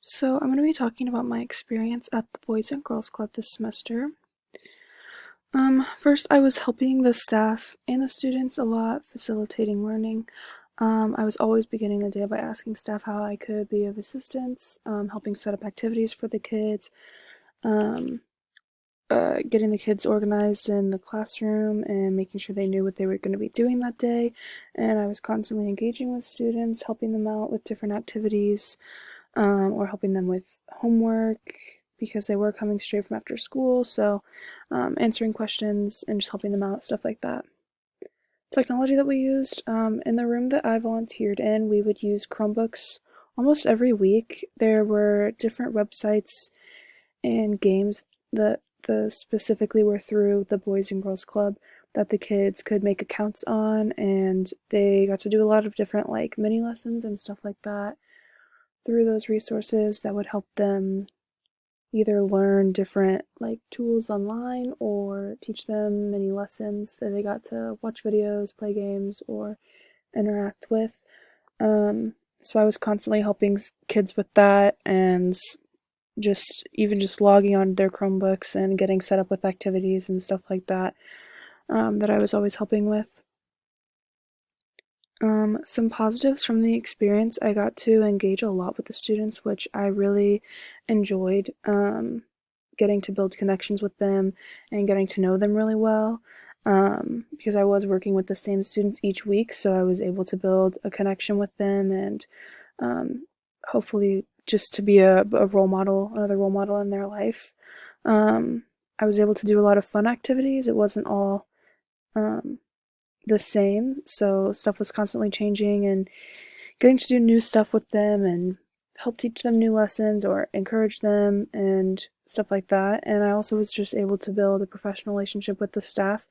So, I'm going to be talking about my experience at the Boys and Girls Club this semester. First, I was helping the staff and the students a lot, facilitating learning. I was always beginning the day by asking staff how I could be of assistance, helping set up activities for the kids, um, getting the kids organized in the classroom, and making sure they knew what they were going to be doing that day. And I was constantly engaging with students, helping them out with different activities, or helping them with homework because they were coming straight from after school. So, answering questions and just helping them out, stuff like that. Technology that we used in the room that I volunteered in, we would use Chromebooks almost every week. There were different websites and games that specifically were through the Boys and Girls Club that the kids could make accounts on, and they got to do a lot of different like mini lessons and stuff like that through those resources that would help them either learn different like tools online or teach them many lessons that they got to watch videos, play games, or interact with. So I was constantly helping kids with that, and just logging on their Chromebooks and getting set up with activities and stuff like that, that I was always helping with. Some positives from the experience, I got to engage a lot with the students, which I really enjoyed, getting to build connections with them and getting to know them really well, because I was working with the same students each week, so I was able to build a connection with them and hopefully just to be a role model, another role model in their life. Um, I was able to do a lot of fun activities. It wasn't all um, the same, so stuff was constantly changing, and getting to do new stuff with them and help teach them new lessons or encourage them and stuff like that. And I also was just able to build a professional relationship with the staff,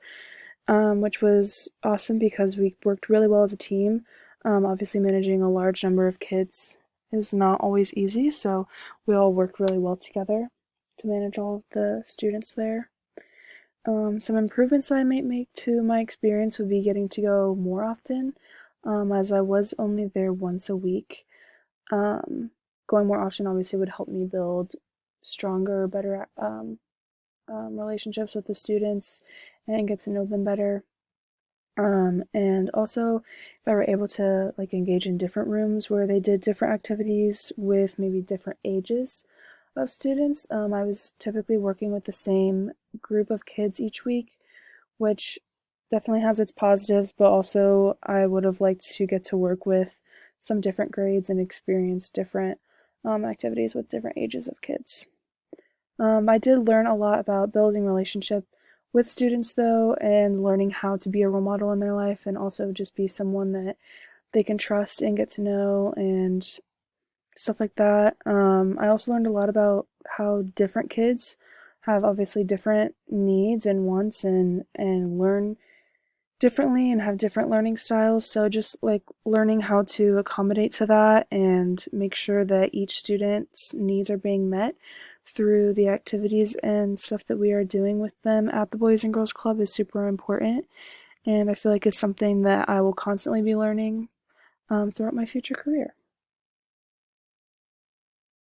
which was awesome because we worked really well as a team. Obviously, managing a large number of kids is not always easy, so we all worked really well together to manage all of the students there. Some improvements that I might make to my experience would be getting to go more often, as I was only there once a week. Um, Going more often obviously would help me build stronger, better relationships with the students and get to know them better. And also, if I were able to like engage in different rooms where they did different activities with maybe different ages of students, I was typically working with the same group of kids each week, which definitely has its positives, but also I would have liked to get to work with some different grades and experience different activities with different ages of kids. I did learn a lot about building relationship with students though, and learning how to be a role model in their life and also just be someone that they can trust and get to know and stuff like that. I also learned a lot about how different kids have obviously different needs and wants and learn differently and have different learning styles. So just like learning how to accommodate to that and make sure that each student's needs are being met through the activities and stuff that we are doing with them at the Boys and Girls Club is super important. And I feel like it's something that I will constantly be learning throughout my future career.